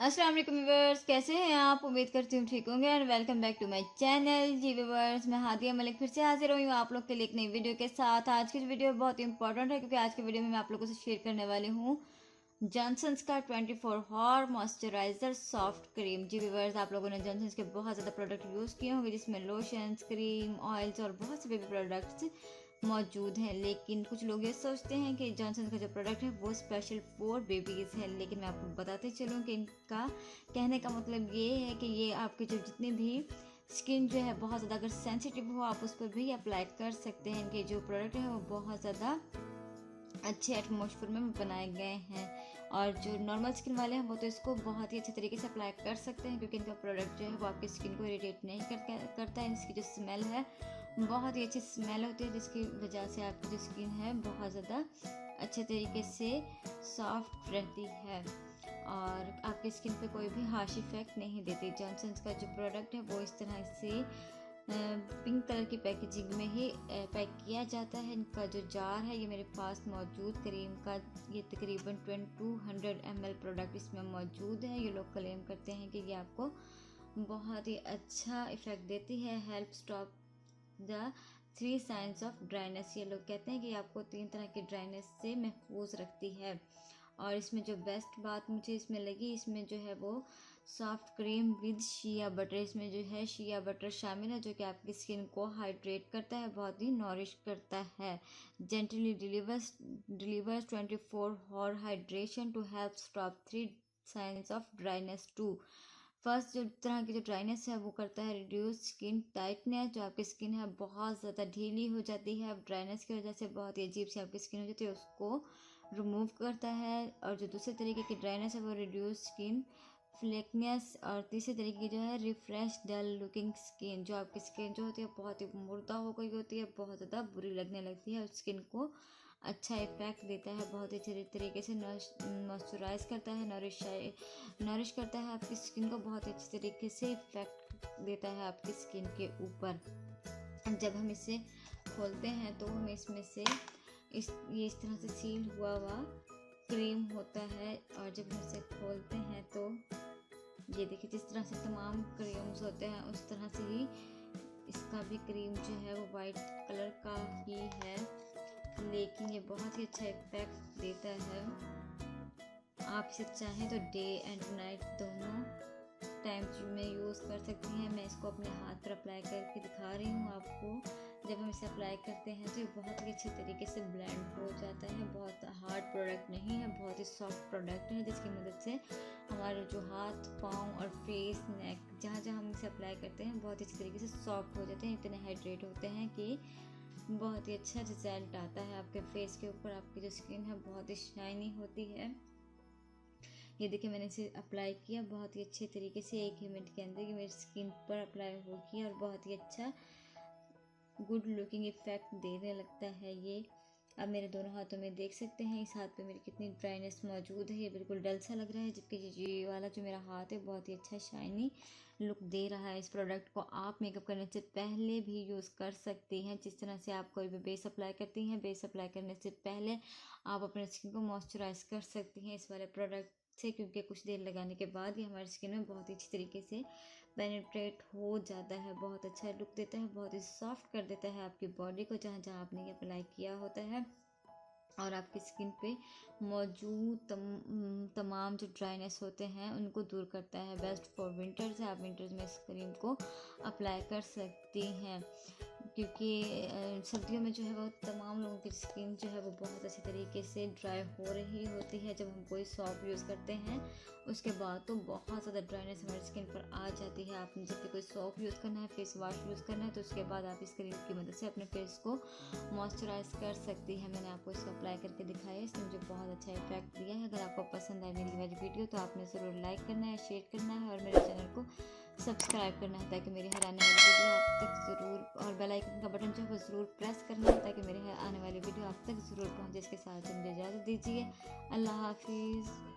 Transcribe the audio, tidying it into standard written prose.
अस्सलाम वालेकुम व्यूवर्स, कैसे हैं आप? उम्मीद करती हूँ ठीक होंगे and welcome back to my channel. Ji viewers, मैं हादिया मलिक फिर से हाजिर हुई हूँ आप लोग के लिए एक नई वीडियो के साथ। आज की जो वीडियो बहुत ही इंपॉर्टेंट है क्योंकि आज की वीडियो में मैं आप लोगों से शेयर करने वाली हूँ जॉनसन्स का 24 हॉर मॉइस्चराइजर सॉफ्ट क्रीम। जी व्यूवर्स, आप लोगों ने जॉनसन्स के बहुत ज़्यादा प्रोडक्ट यूज़ किए होंगे जिसमें लोशंस, क्रीम, ऑयल्स और बहुत से बेबी प्रोडक्ट्स मौजूद हैं। लेकिन कुछ लोग ये सोचते हैं कि जॉनसन का जो प्रोडक्ट है वो स्पेशल फॉर बेबीज़ है, लेकिन मैं आपको बताते चलूँ कि इनका कहने का मतलब ये है कि ये आपके जो जितने भी स्किन जो है बहुत ज़्यादा अगर सेंसिटिव हो आप उस पर भी अप्लाई कर सकते हैं। इनके जो प्रोडक्ट है वो बहुत ज़्यादा अच्छे एटमॉस्फेयर में बनाए गए हैं और जो नॉर्मल स्किन वाले हैं वो तो इसको बहुत ही अच्छे तरीके से अप्लाई कर सकते हैं क्योंकि इनका प्रोडक्ट जो है वो आपकी स्किन को इरिटेट नहीं करता है। इसकी जो स्मेल है बहुत ही अच्छी स्मेल होती है जिसकी वजह से आपकी जो स्किन है बहुत ज़्यादा अच्छे तरीके से सॉफ्ट रहती है और आपकी स्किन पे कोई भी हार्श इफेक्ट नहीं देती। जॉनसन्स का जो प्रोडक्ट है वो इस तरह से पिंक कलर की पैकेजिंग में ही पैक किया जाता है। इनका जो जार है ये मेरे पास मौजूद क्रीम का ये तकरीबन 200 ml प्रोडक्ट इसमें मौजूद है। ये लोग क्लेम करते हैं कि ये आपको बहुत ही अच्छा इफ़ेक्ट देती है। Help stop the 3 signs of dryness, ये लोग कहते हैं कि आपको 3 तरह की ड्राइनेस से महफूज रखती है। और इसमें जो बेस्ट बात मुझे इसमें लगी, इसमें जो है वो soft cream with shea butter, इसमें जो है शिया बटर शामिल है जो कि आपकी स्किन को हाइड्रेट करता है, बहुत ही नॉरिश करता है। Gently delivers 24 hour hydration to help stop 3 signs of dryness too. First जो तरह की जो ड्राइनेस है वो करता है रिड्यूस स्किन टाइटनेस, जो आपकी स्किन है बहुत ज़्यादा ढीली हो जाती है ड्राइनेस की वजह से, बहुत ही अजीब सी आपकी स्किन हो जाती है, उसको रिमूव करता है। और जो दूसरे तरीके की ड्राइनेस है वो रिड्यूस स्किन फ्लेकनेस, और तीसरे तरीके की जो है रिफ्रेश डल लुकिंग स्किन, जो आपकी स्किन जो होती है बहुत ही मुर्दा हो गई होती है, बहुत ज़्यादा बुरी लगने लगती है, स्किन को अच्छा इफेक्ट देता है, बहुत ही अच्छे तरीके से मॉइस्चराइज करता है, नरिश करता है आपकी स्किन को, बहुत ही अच्छे तरीके से इफेक्ट देता है आपकी स्किन के ऊपर। जब हम इसे खोलते हैं तो हमें इसमें से ये इस तरह से सील हुआ क्रीम होता है और जब हम इसे खोलते हैं तो ये देखिए जिस तरह से तमाम क्रीम्स होते हैं उस तरह से ही इसका भी क्रीम जो है वो वाइट कलर का ही है, लेकिन ये बहुत ही अच्छा इफेक्ट देता है। आप इसे चाहें तो डे एंड नाइट दोनों टाइम्स में यूज़ कर सकती हैं। मैं इसको अपने हाथ पर अप्लाई करके दिखा रही हूँ आपको। जब हम इसे अप्लाई करते हैं तो ये बहुत ही अच्छे तरीके से ब्लेंड हो जाता है, बहुत हार्ड प्रोडक्ट नहीं है, बहुत ही सॉफ्ट प्रोडक्ट है जिसकी मदद से हमारे जो हाथ, पाँव और फेस, नेक जहाँ जहाँ हम इसे अप्लाई करते हैं बहुत ही अच्छे तरीके से सॉफ्ट हो जाते हैं, इतने हाइड्रेट होते हैं कि बहुत ही अच्छा रिजल्ट आता है आपके फेस के ऊपर। आपकी जो स्किन है बहुत ही शाइनी होती है। ये देखिए मैंने इसे अप्लाई किया बहुत ही अच्छे तरीके से, 1 ही मिनट के अंदर ये मेरी स्किन पर अप्लाई हो गया और बहुत ही अच्छा गुड लुकिंग इफेक्ट देने लगता है ये। अब मेरे दोनों हाथों में देख सकते हैं इस हाथ पे मेरी कितनी ड्राइनेस मौजूद है, ये बिल्कुल डल सा लग रहा है, जबकि ये वाला जो मेरा हाथ है बहुत ही अच्छा शाइनी लुक दे रहा है। इस प्रोडक्ट को आप मेकअप करने से पहले भी यूज़ कर सकती हैं, जिस तरह से आप कोई भी बेस अप्लाई करती हैं, बेस अप्लाई करने से पहले आप अपने स्किन को मॉइस्चराइज कर सकती हैं इस वाले प्रोडक्ट से, क्योंकि कुछ देर लगाने के बाद ये हमारी स्किन में बहुत ही अच्छी तरीके से पेनिट्रेट हो जाता है, बहुत अच्छा लुक देता है, बहुत ही सॉफ्ट कर देता है आपकी बॉडी को जहाँ जहाँ आपने ये अप्लाई किया होता है, और आपकी स्किन पे मौजूद तमाम जो ड्राइनेस होते हैं उनको दूर करता है। बेस्ट फॉर विंटर्स है, आप विंटर्स में इस क्रीम को अप्लाई कर सकती हैं क्योंकि सर्दियों में जो है वो तमाम लोगों की स्किन जो है वो बहुत अच्छे तरीके से ड्राई हो रही होती है। जब हम कोई सॉप यूज़ करते हैं उसके बाद तो बहुत ज़्यादा ड्राइनेस हमारी स्किन पर आ जाती है। आपने जब भी कोई सॉप यूज़ करना है, फेस वॉश यूज़ करना है, तो उसके बाद आप इस क्रीम की मदद से अपने फेस को मॉइस्चराइज कर सकती है। मैंने आपको इसको अप्लाई करके दिखाया, इसने मुझे बहुत अच्छा इफेक्ट दिया है। अगर आपको पसंद आए मेरी वाली वीडियो तो आपने ज़रूर लाइक करना है, शेयर करना है और मेरे चैनल को सब्सक्राइब करना है ताकि मेरी हर आने वाली वीडियो आप तक ज़रूर, और बेल आइकन का बटन जो है वो ज़रूर प्रेस करना है ताकि मेरे आने वाली वीडियो आप तक ज़रूर पहुँचे। इसके साथ मुझे इजाज़त दीजिए। अल्लाह हाफिज़।